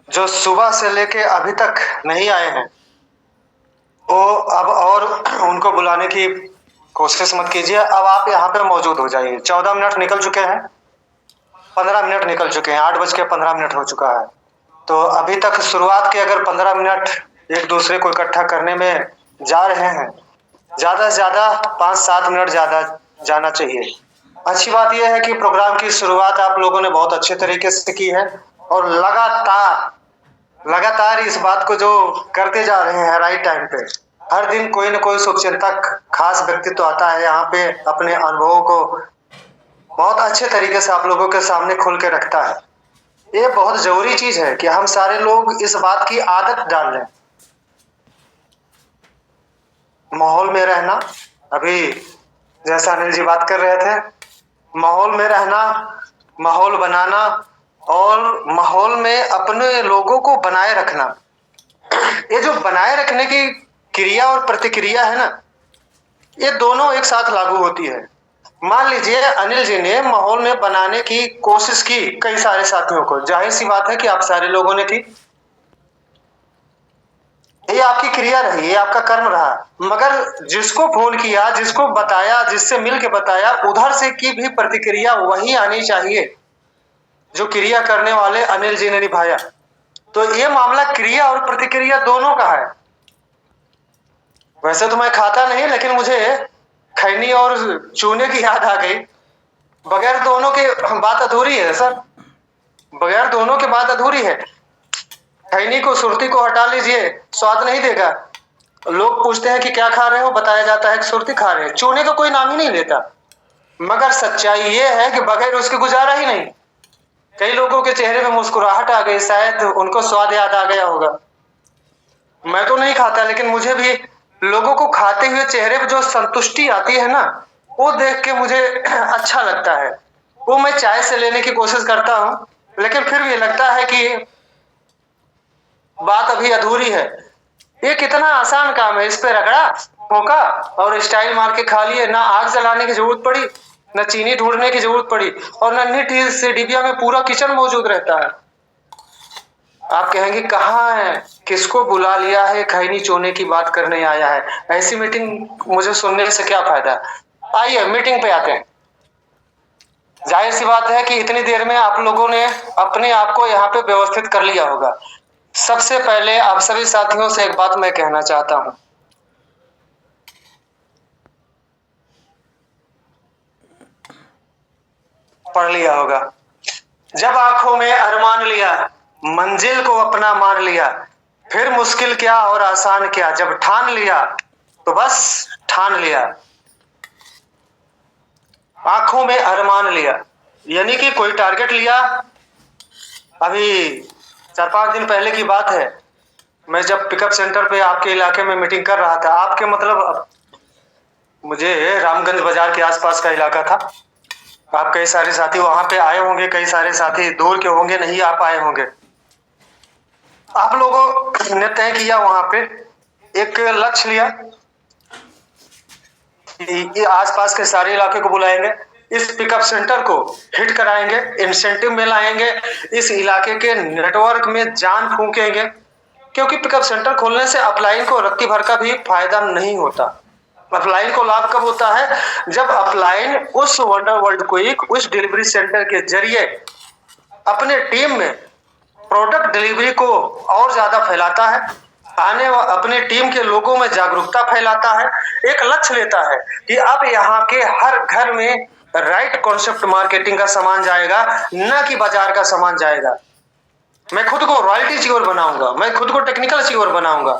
जो सुबह से लेके अभी तक नहीं आए हैं, वो अब और उनको बुलाने की कोशिश मत कीजिए। अब आप यहाँ पे मौजूद हो जाइए। 14 मिनट निकल चुके हैं, 15 मिनट निकल चुके हैं, 8:15 हो चुका है। तो अभी तक शुरुआत के अगर 15 मिनट एक दूसरे को इकट्ठा करने में जा रहे हैं, ज़्यादा से ज़्यादा 5-7 मिनट ज़्यादा जाना चाहिए। अच्छी बात यह है कि प्रोग्राम की शुरुआत आप लोगों ने बहुत अच्छे तरीके से की है और लगातार इस बात को जो करते जा रहे हैं राइट टाइम पे। हर दिन कोई न कोई शुभचिंतक खास व्यक्तित्व आता है यहाँ पे, अपने अनुभवों को बहुत अच्छे तरीके से आप लोगों के सामने खोल के रखता है। ये बहुत ज़रूरी चीज़ है कि हम सारे लोग इस बात की आदत डाल लें। माहौल में रहना, अभी जैसा अनिल जी बात कर रहे थे, माहौल में रहना, माहौल बनाना और माहौल में अपने लोगों को बनाए रखना। ये जो बनाए रखने की क्रिया और प्रतिक्रिया है ना, ये दोनों एक साथ लागू होती है। मान लीजिए अनिल जी ने माहौल में बनाने की कोशिश की कई सारे साथियों को, जाहिर सी बात है कि आप सारे लोगों ने की। ये आपकी क्रिया रही, ये आपका कर्म रहा। मगर जिसको फोन किया, जिसको बताया, जिससे मिल के बताया, उधर से की भी प्रतिक्रिया वही आनी चाहिए जो क्रिया करने वाले अनिल जी ने निभाया। तो ये मामला क्रिया और प्रतिक्रिया दोनों का है। वैसे तो मैं खाता नहीं, लेकिन मुझे खैनी और चूने की याद आ गई। बगैर दोनों के बात अधूरी है सर, बगैर दोनों के बात अधूरी है। खैनी को सुरती को हटा लीजिए, स्वाद नहीं देगा। लोग पूछते हैं कि क्या खा रहे हो, बताया जाता है कि सुरती खा रहे हैं, चूने का कोई नाम ही नहीं लेता। मगर सच्चाई ये है कि बगैर उसके गुजारा ही नहीं। कई लोगों के चेहरे पे मुस्कुराहट आ गई, शायद उनको स्वाद याद आ गया होगा। मैं तो नहीं खाता, लेकिन मुझे भी लोगों को खाते हुए चेहरे पे जो संतुष्टि आती है ना, वो देख के मुझे अच्छा लगता है। वो मैं चाय से लेने की कोशिश करता हूँ, लेकिन फिर भी लगता है कि बात अभी अधूरी है। ये कितना आसान काम है, इस पे रगड़ा, ठोका और स्टाइल मार के खा लिए। ना आग जलाने की जरूरत पड़ी, न चीनी ढूंढने की जरूरत पड़ी, और नन्ही से डिबिया में पूरा किचन मौजूद रहता है। आप कहेंगे कहाँ है, किसको बुला लिया है, खैनी चोने की बात करने आया है। ऐसी मीटिंग मुझे सुनने से क्या फायदा। आइए मीटिंग पे आते हैं। जाहिर सी बात है कि इतनी देर में आप लोगों ने अपने आप को यहाँ पे व्यवस्थित कर लिया होगा। सबसे पहले आप सभी साथियों से एक बात मैं कहना चाहता हूँ। पढ़ लिया होगा, जब आंखों में अरमान लिया, मंजिल को अपना मान लिया, फिर मुश्किल क्या और आसान क्या, जब ठान लिया तो बस ठान लिया। आंखों में अरमान लिया यानी कि कोई टारगेट लिया। अभी 4-5 दिन पहले की बात है, मैं जब पिकअप सेंटर पे आपके इलाके में मीटिंग कर रहा था, आपके मतलब मुझे रामगंज बाजार के आसपास का इलाका था। आप कई सारे साथी वहां पे आए होंगे, कई सारे साथी दूर के होंगे, नहीं आ पाए होंगे। आप लोगों ने तय किया, वहां पे एक लक्ष्य लिया, ये आसपास के सारे इलाके को बुलाएंगे, इस पिकअप सेंटर को हिट कराएंगे, इंसेंटिव में लाएंगे, इस इलाके के नेटवर्क में जान फूकेंगे। क्योंकि पिकअप सेंटर खोलने से अपलाइन को रत्ती भर का भी फायदा नहीं होता। अपलाइन को लाभ कब होता है, जब अपलाइन उस वंडर वर्ल्ड क्विक, उस डिलीवरी सेंटर के जरिए अपने टीम में प्रोडक्ट डिलीवरी को और ज्यादा फैलाता है, अपने टीम के लोगों में जागरूकता फैलाता है, एक लक्ष्य लेता है कि अब यहाँ के हर घर में राइट कॉन्सेप्ट मार्केटिंग का सामान जाएगा, न कि बाजार का सामान जाएगा। मैं खुद को रॉयल्टी अचीवर बनाऊंगा, मैं खुद को टेक्निकल अचीवर बनाऊंगा,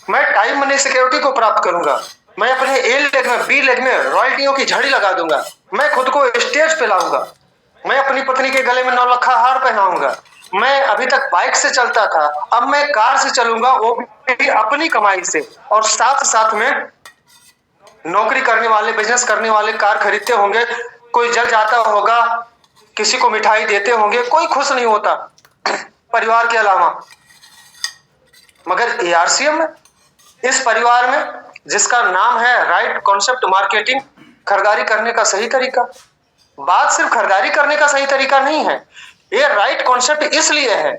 मैं टाइम मनी सिक्योरिटी को प्राप्त करूंगा, मैं अपने ए लेग में बी लेग में रॉयल्टियों की झड़ी लगा दूंगा, मैं खुद को स्टेज पे लाऊंगा, मैं अपनी पत्नी के गले में 9 लखा हार पहनाऊंगा। मैं अभी तक बाइक से चलता था, अब मैं कार से चलूंगा, वो भी अपनी कमाई से। और साथ साथ में नौकरी करने वाले, बिजनेस करने वाले कार खरीदते होंगे, कोई जल जाता होगा, किसी को मिठाई देते होंगे, कोई खुश नहीं होता परिवार के अलावा। मगर एआरसीएम में, इस परिवार में जिसका नाम है राइट कॉन्सेप्ट मार्केटिंग, खरीदारी करने का सही तरीका, बात सिर्फ खरीदारी करने का सही तरीका नहीं है, ये राइट कॉन्सेप्ट इसलिए है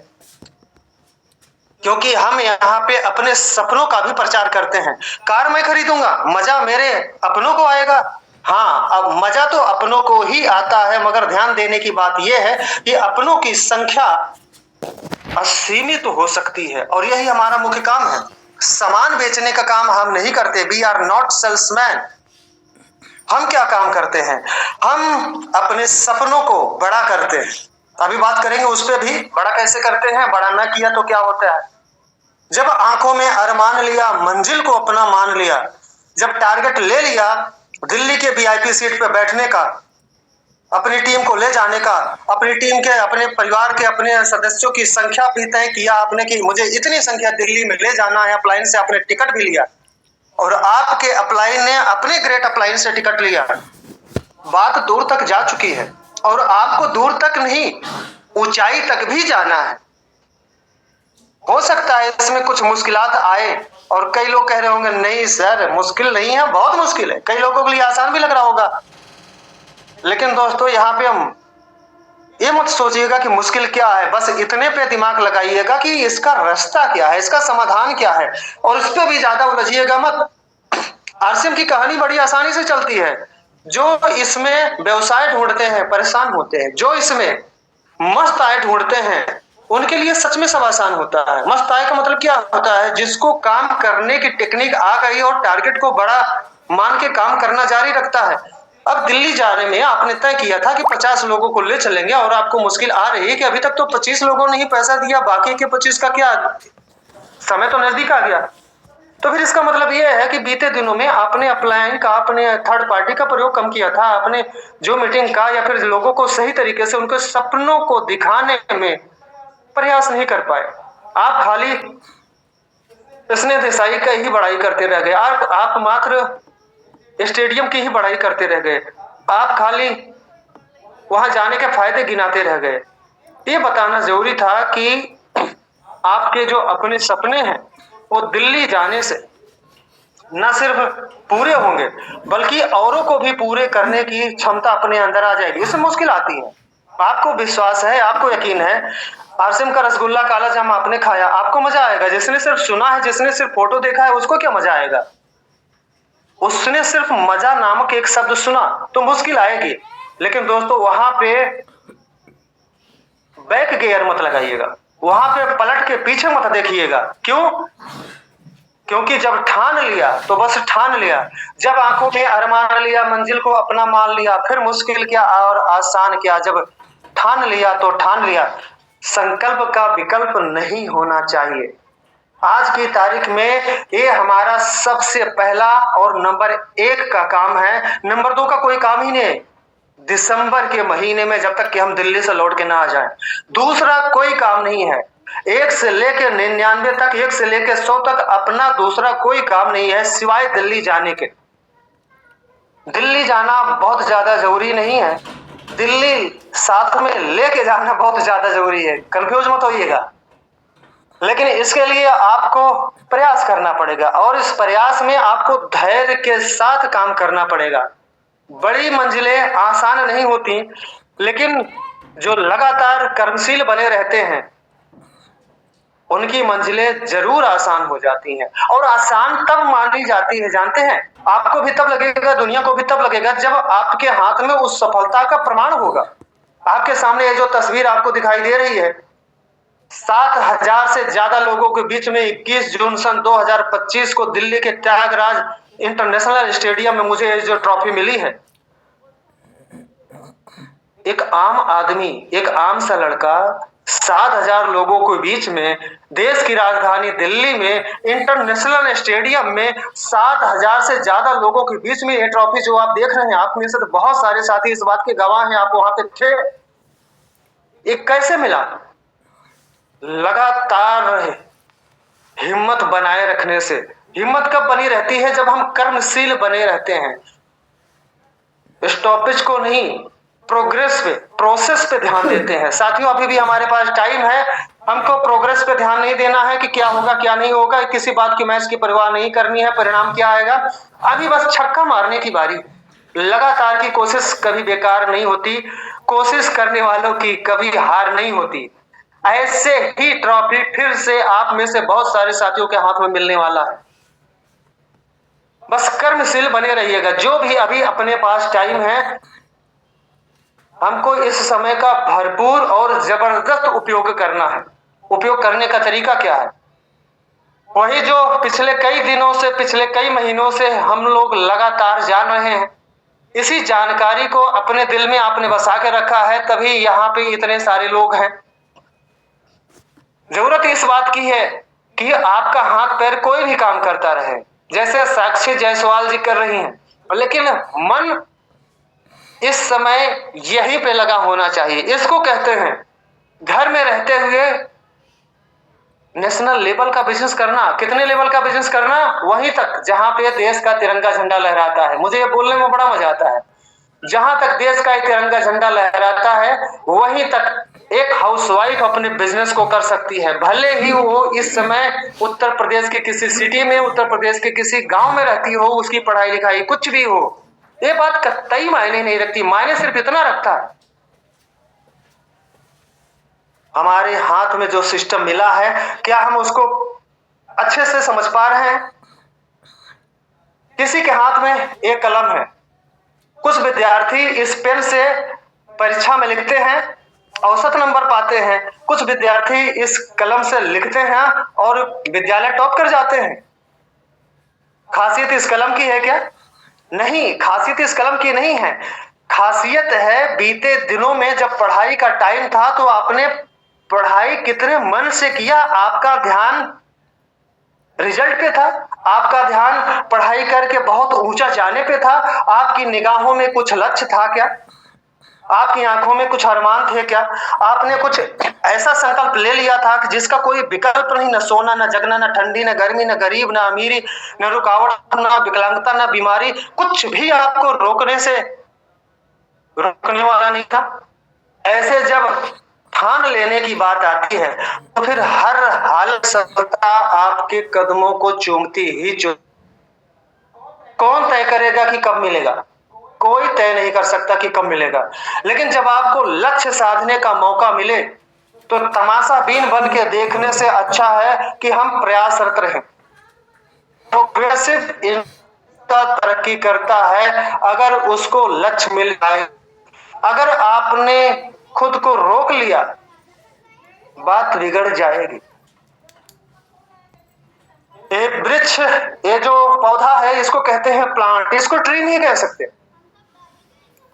क्योंकि हम यहाँ पे अपने सपनों का भी प्रचार करते हैं। कार मैं खरीदूंगा, मजा मेरे अपनों को आएगा। हाँ, अब मजा तो अपनों को ही आता है, मगर ध्यान देने की बात यह है कि अपनों की संख्या असीमित तो हो सकती है, और यही हमारा मुख्य काम है। सामान बेचने का काम हम नहीं करते। We are not salesman. हम क्या काम करते हैं? हम अपने सपनों को बड़ा करते हैं। अभी बात करेंगे उस पर भी, बड़ा कैसे करते हैं, बड़ा ना किया तो क्या होता है। जब आंखों में अरमान लिया, मंजिल को अपना मान लिया, जब टारगेट ले लिया दिल्ली के वीआईपी सीट पे बैठने का, अपनी टीम को ले जाने का, अपनी टीम के, अपने परिवार के, अपने सदस्यों की संख्या भी तय किया आपने कि मुझे इतनी संख्या दिल्ली में ले जाना है, अपलाइन से आपने टिकट भी लिया, और आपके अपलाइन ने अपने ग्रेट अपलाइन से टिकट लिया। बात दूर तक जा चुकी है, और आपको दूर तक नहीं, ऊंचाई तक भी जाना है। हो सकता है इसमें कुछ मुश्किलात आए, और कई लोग कह रहे होंगे नहीं सर मुश्किल नहीं है, बहुत मुश्किल है। कई लोगों के लिए आसान भी लग रहा होगा। लेकिन दोस्तों यहाँ पे हम ये मत सोचिएगा कि मुश्किल क्या है, बस इतने पे दिमाग लगाइएगा कि इसका रास्ता क्या है, इसका समाधान क्या है, और इस पे भी ज्यादा उलझिएगा मत। आरसीएम की कहानी बड़ी आसानी से चलती है। जो इसमें व्यवसाय ढूंढते हैं परेशान होते हैं, जो इसमें मस्त आय ढूंढते हैं उनके लिए सच में सब आसान होता है। मस्त आय का मतलब क्या होता है? जिसको काम करने की टेक्निक आ गई और टारगेट को बड़ा मान के काम करना जारी रखता है। अब दिल्ली जाने में आपने तय किया था कि 50 लोगों को ले चलेंगे, और आपको मुश्किल आ रही है कि अभी तक तो 25 लोगों ने ही पैसा दिया, बाकी के 25 का क्या? समय तो नजदीक आ गया। तो फिर इसका मतलब यह है कि बीते दिनों में आपने अपलाइन का, आपने थर्ड पार्टी का प्रयोग कम किया था। आपने जो मीटिंग का या फिर लोगों को सही तरीके से उनके सपनों को दिखाने में प्रयास नहीं कर पाए। आप खाली स्नेह देसाई का ही बड़ाई करते रह गए। आप मात्र स्टेडियम की ही बड़ाई करते रह गए। आप खाली वहां जाने के फायदे गिनाते रह गए। ये बताना जरूरी था कि आपके जो अपने सपने हैं वो दिल्ली जाने से न सिर्फ पूरे होंगे, बल्कि औरों को भी पूरे करने की क्षमता अपने अंदर आ जाएगी। इसमें मुश्किल आती है। आपको विश्वास है, आपको यकीन है, आरसीएम का रसगुल्ला काला जाम आपने खाया, आपको मजा आएगा। जिसने सिर्फ सुना है, जिसने सिर्फ फोटो देखा है, उसको क्या मजा आएगा? उसने सिर्फ मजा नामक एक शब्द सुना तो मुश्किल आएगी। लेकिन दोस्तों वहां पे बैक गियर मत लगाइएगा, वहां पे पलट के पीछे मत देखिएगा। क्यों? क्योंकि जब ठान लिया तो बस ठान लिया। जब आंखों में अरमान लिया, मंजिल को अपना मान लिया, फिर मुश्किल क्या और आसान क्या। जब ठान लिया तो ठान लिया। संकल्प का विकल्प नहीं होना चाहिए। आज की तारीख में ये हमारा सबसे पहला और नंबर 1 का काम है। नंबर 2 का कोई काम ही नहीं। दिसंबर के महीने में जब तक कि हम दिल्ली से लौट के ना आ जाएं, दूसरा कोई काम नहीं है। 1 से लेकर 99 तक, 1 से लेकर 100 तक अपना दूसरा कोई काम नहीं है सिवाय दिल्ली जाने के। दिल्ली जाना बहुत ज्यादा जरूरी नहीं है, दिल्ली साथ में लेके जाना बहुत ज्यादा जरूरी है। कंफ्यूज मत होइएगा। लेकिन इसके लिए आपको प्रयास करना पड़ेगा, और इस प्रयास में आपको धैर्य के साथ काम करना पड़ेगा। बड़ी मंजिलें आसान नहीं होती, लेकिन जो लगातार कर्मशील बने रहते हैं उनकी मंजिलें जरूर आसान हो जाती हैं। और आसान तब मानी जाती है, जानते हैं? आपको भी तब लगेगा, दुनिया को भी तब लगेगा, जब आपके हाथ में उस सफलता का प्रमाण होगा। आपके सामने ये जो तस्वीर आपको दिखाई दे रही है, 7,000 से ज्यादा लोगों के बीच में 21 जून सन 2025 को दिल्ली के त्यागराज इंटरनेशनल स्टेडियम में मुझे जो ट्रॉफी मिली है, एक आम आदमी, एक आम सा लड़का 7,000 लोगों के बीच में, देश की राजधानी दिल्ली में इंटरनेशनल स्टेडियम में 7,000 से ज्यादा लोगों के बीच में ये ट्रॉफी जो आप देख रहे हैं, आप में से तो बहुत सारे साथी इस बात के गवाह हैं, आप वहां पे थे। ये कैसे मिला? लगातार हिम्मत बनाए रखने से। हिम्मत कब बनी रहती है? जब हम कर्मशील बने रहते हैं। स्टॉपेज को नहीं, प्रोग्रेस पे, प्रोसेस पे ध्यान देते हैं। साथियों अभी भी हमारे पास टाइम है। हमको प्रोग्रेस पे ध्यान नहीं देना है कि क्या होगा क्या नहीं होगा, किसी बात की मैच की परवाह नहीं करनी है, परिणाम क्या आएगा। अभी बस छक्का मारने की बारी। लगातार की कोशिश कभी बेकार नहीं होती, कोशिश करने वालों की कभी हार नहीं होती। ऐसे ही ट्रॉफी फिर से आप में से बहुत सारे साथियों के हाथ में मिलने वाला है। बस कर्मशील बने रहिएगा। जो भी अभी अपने पास टाइम है, हमको इस समय का भरपूर और जबरदस्त उपयोग करना है। उपयोग करने का तरीका क्या है? वही जो पिछले कई दिनों से, पिछले कई महीनों से हम लोग लगातार जान रहे हैं। इसी जानकारी को अपने दिल में आपने बसा के रखा है, तभी यहाँ पे इतने सारे लोग हैं। जरूरत इस बात की है कि आपका हाथ पैर कोई भी काम करता रहे, जैसे साक्षी जायसवाल जी कर रही हैं, लेकिन मन इस समय यहीं पे लगा होना चाहिए। इसको कहते हैं घर में रहते हुए नेशनल लेवल का बिजनेस करना। कितने लेवल का बिजनेस करना? वहीं तक जहां पे देश का तिरंगा झंडा लहराता है। मुझे ये बोलने में बड़ा मजा आता है। जहां तक देश का तिरंगा झंडा लहराता है, वहीं तक एक हाउसवाइफ अपने बिजनेस को कर सकती है। भले ही वो इस समय उत्तर प्रदेश के किसी सिटी में, उत्तर प्रदेश के किसी गांव में रहती हो, उसकी पढ़ाई लिखाई कुछ भी हो, ये बात कतई मायने नहीं रखती। मायने सिर्फ इतना रखता है, हमारे हाथ में जो सिस्टम मिला है, क्या हम उसको अच्छे से समझ पा रहे हैं? किसी के हाथ में एक कलम है, कुछ विद्यार्थी इस पेन से परीक्षा में लिखते हैं, औसत नंबर पाते हैं। कुछ विद्यार्थी इस कलम से लिखते हैं और विद्यालय टॉप कर जाते हैं। खासियत इस कलम की है क्या? नहीं, खासियत इस कलम की नहीं है। खासियत है बीते दिनों में जब पढ़ाई का टाइम था तो आपने पढ़ाई कितने मन से किया। आपका ध्यान रिजल्ट पे था, आपका ध्यान पढ़ाई करके बहुत ऊंचा जाने पे था। आपकी निगाहों में कुछ लक्ष्य था क्या? आपकी आंखों में कुछ अरमान थे क्या? आपने कुछ ऐसा संकल्प ले लिया था कि जिसका कोई विकल्प नहीं, न सोना, न जगना, न ठंडी, न गर्मी, न गरीब, न अमीरी, न रुकावट, न विकलांगता, न बीमारी, कुछ भी आपको रोकने वाला नहीं था। ऐसे जब ठान लेने की बात आती है तो फिर हर हाल सफलता आपके कदमों को चूमती ही कौन तय करेगा कि कब मिलेगा? कोई तय नहीं कर सकता कि कब मिलेगा। लेकिन जब आपको लक्ष्य साधने का मौका मिले तो तमाशा बीन बन के देखने से अच्छा है कि हम प्रयासरत रहें। प्रोग्रेसिव इंसान तरक्की करता है अगर उसको लक्ष्य मिल जाए। अगर आपने खुद को रोक लिया, बात बिगड़ जाएगी। ये वृक्ष, ये जो पौधा है, इसको कहते हैं प्लांट, इसको ट्री नहीं कह सकते।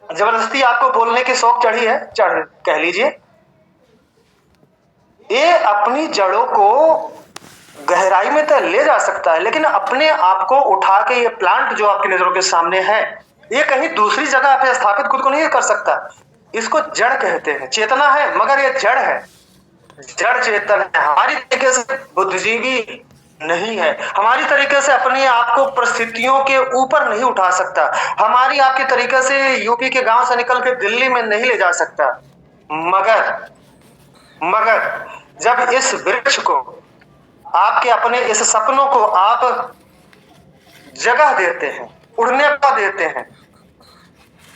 जबरदस्ती आपको बोलने की शौक चढ़ी है, चढ़ कह लीजिए। ये अपनी जड़ों को गहराई में तो ले जा सकता है, लेकिन अपने आप को उठा के ये प्लांट जो आपकी नजरों के सामने है, ये कहीं दूसरी जगह पे स्थापित खुद को नहीं कर सकता। इसको जड़ कहते हैं। चेतना है मगर ये जड़ है, जड़ चेतन है। हमारी तरीके से बुद्धिजीवी नहीं है, हमारी तरीके से अपने आप को परिस्थितियों के ऊपर नहीं उठा सकता। हमारी आपके तरीके से यूपी के गांव से निकल के दिल्ली में नहीं ले जा सकता। मगर जब इस वृक्ष को, आपके अपने इस सपनों को आप जगह देते हैं, उड़ने का देते हैं।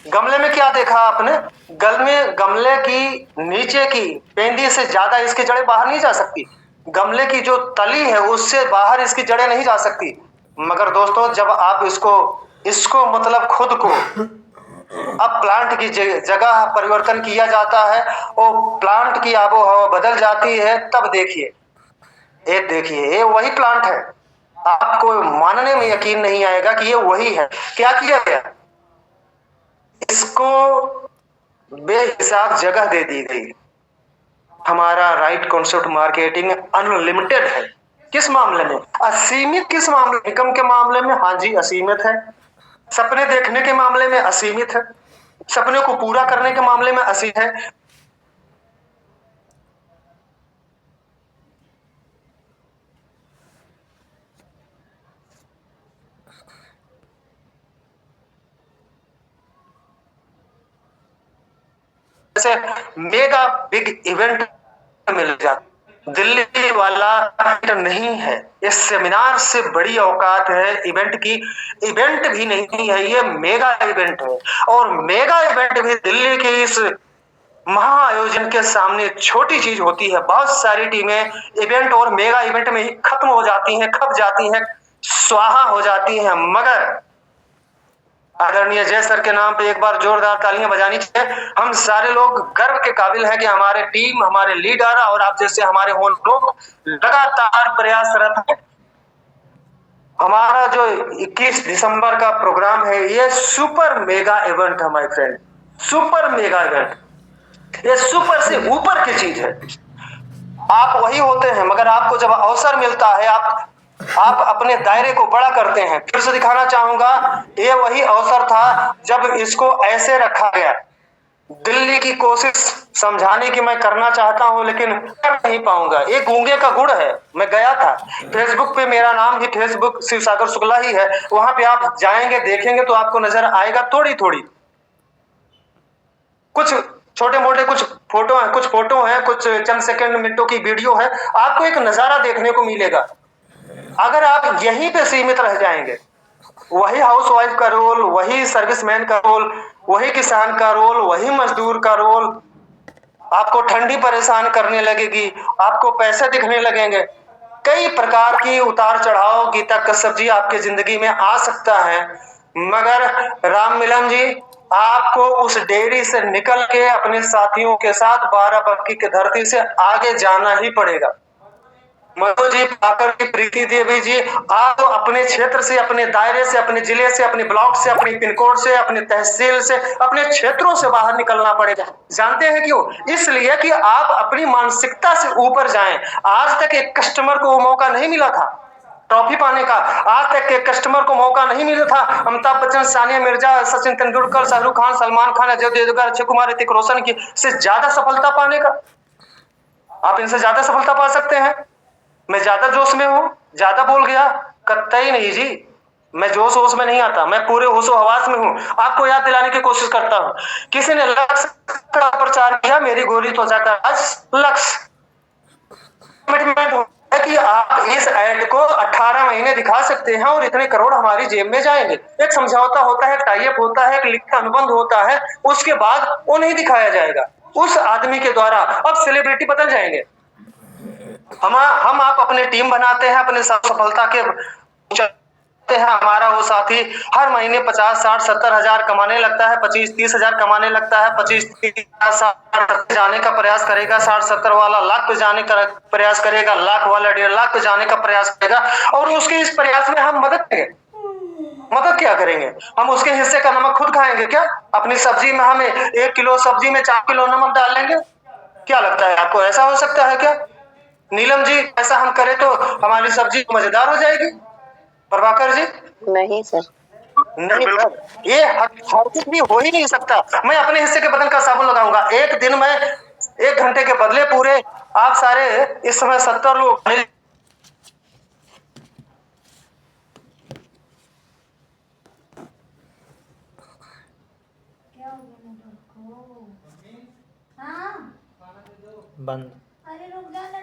गमले में क्या देखा आपने? गमले की नीचे की पेंदी से ज्यादा इसकी जड़ें बाहर नहीं जा सकती। गमले की जो तली है उससे बाहर इसकी जड़ें नहीं जा सकती। मगर दोस्तों, जब आप इसको मतलब खुद को अब प्लांट की जगह परिवर्तन किया जाता है और प्लांट की आबो हवा बदल जाती है, तब देखिए, ये वही प्लांट है। आपको मानने में यकीन नहीं आएगा कि ये वही है। क्या किया गया? इसको बेहिसाब जगह दे दी गई। हमारा राइट कॉन्सेप्ट मार्केटिंग अनलिमिटेड है। किस मामले में? असीमित। किस मामले? इनकम के मामले में हाँ जी असीमित है। सपने देखने के मामले में असीमित है। सपने को पूरा करने के मामले में असीमित है। जैसे मेगा बिग इवेंट मिल जाता, दिल्ली वाला नहीं है। इस सेमिनार से बड़ी औकात है इवेंट की। इवेंट भी नहीं है, ये मेगा इवेंट है। और मेगा इवेंट भी दिल्ली के इस महाआयोजन के सामने छोटी चीज होती है। बहुत सारी टीमें इवेंट और मेगा इवेंट में ही खत्म हो जाती हैं, खप जाती हैं, स्वाहा हो जाती हैं। मगर आदरणीय जय सर के नाम पे एक बार जोरदार तालियां बजानी चाहिए। हम सारे लोग गर्व के काबिल हैं कि हमारे टीम, हमारे लीडर और आप जैसे हमारे होन लोग लगातार प्रयासरत हैं। हमारा जो 21 दिसंबर का प्रोग्राम है, ये सुपर मेगा इवेंट है my friend, super mega event. ये सुपर से ऊपर की चीज है। आप वही होते हैं, मगर आपको जब अवसर मिलता है, आप अपने दायरे को बड़ा करते हैं। फिर से दिखाना चाहूंगा, ये वही अवसर था जब इसको ऐसे रखा गया। दिल्ली की कोशिश समझाने की मैं करना चाहता हूं, लेकिन कर नहीं पाऊंगा। ये गूंगे का गुड़ है। मैं गया था, फेसबुक पे मेरा नाम भी फेसबुक शिवसागर शुक्ला ही है। वहां पे आप जाएंगे, देखेंगे तो आपको नजर आएगा थोड़ी थोड़ी कुछ छोटे मोटे कुछ फोटो है, कुछ चंद सेकंड मिनटों की वीडियो है। आपको एक नजारा देखने को मिलेगा। अगर आप यहीं पे सीमित रह जाएंगे, वही हाउसवाइफ का रोल, वही सर्विसमैन का रोल, वही किसान का रोल, वही मजदूर का रोल, आपको ठंडी परेशान करने लगेगी, आपको पैसे दिखने लगेंगे, कई प्रकार की उतार चढ़ाव, गीता कश्यप जी आपके जिंदगी में आ सकता है। मगर राम मिलन जी, आपको उस डेयरी से निकल के अपने साथियों के साथ बाराबंकी की धरती से आगे जाना ही पड़ेगा। मधु जी, पाकर की प्रीति देवी जी, आप अपने क्षेत्र से, अपने दायरे से, अपने जिले से, अपने ब्लॉक से, अपने पिन कोड से, अपने तहसील से, अपने क्षेत्रों से बाहर निकलना पड़ेगा। जानते हैं क्यों? इसलिए कि आप अपनी मानसिकता से ऊपर जाएं। आज तक एक कस्टमर को वो मौका नहीं मिला था ट्रॉफी पाने का। आज तक के कस्टमर को मौका नहीं मिला था अमिताभ बच्चन, सानिया मिर्जा, सचिन तेंदुलकर, शाहरुख खान, सलमान खान, अजय देवगन, अक्षय कुमार, ऋतिक रोशन की से ज्यादा सफलता पाने का। आप इनसे ज्यादा सफलता पा सकते हैं? मैं ज्यादा जोश में हूं, ज्यादा बोल गया? कतई नहीं जी, मैं जोश होश में नहीं आता, मैं पूरे होशो हवास में हूं। आपको याद दिलाने की कोशिश करता हूं। किसी ने लक्ष्य का प्रचार किया, मेरी गोरी त्वचा का आज लक्ष्य कमिटमेंट है कि आप इस ऐड को 18 महीने दिखा सकते हैं और इतने करोड़ हमारी जेब में जाएंगे। एक समझौता होता है, टाई अप होता है, एक लिखित अनुबंध होता है, उसके बाद वो नहीं दिखाया जाएगा। उस आदमी के द्वारा अब सेलिब्रिटी बदल जाएंगे। हम आप अपने टीम बनाते हैं, अपने सफलता के हैं। हमारा वो साथी हर महीने 50, 60, 70 हजार कमाने लगता है, 25, 30 हजार कमाने लगता है, 25, 30 जाने का प्रयास करेगा, 60, 70 वाला लाख पे जाने का प्रयास करेगा, लाख वाला 1.5 लाख पे जाने का प्रयास करेगा। और उसके इस प्रयास में हम मदद करेंगे। मदद क्या करेंगे? हम उसके हिस्से का नमक खुद खाएंगे क्या? अपनी सब्जी में हमें 1 किलो सब्जी में 4 किलो नमक डाल लेंगे? क्या लगता है आपको, ऐसा हो सकता है क्या? नीलम जी, ऐसा हम करें तो हमारी सब्जी मजेदार हो जाएगी? प्रभाकर जी, नहीं सर, नहीं, ये हरगिज भी हो ही नहीं सकता। मैं अपने हिस्से के बदन का साबुन लगाऊंगा। एक दिन में 1 घंटे के बदले पूरे आप सारे इस समय 70 लोग बंद। अरे रुक जा ना।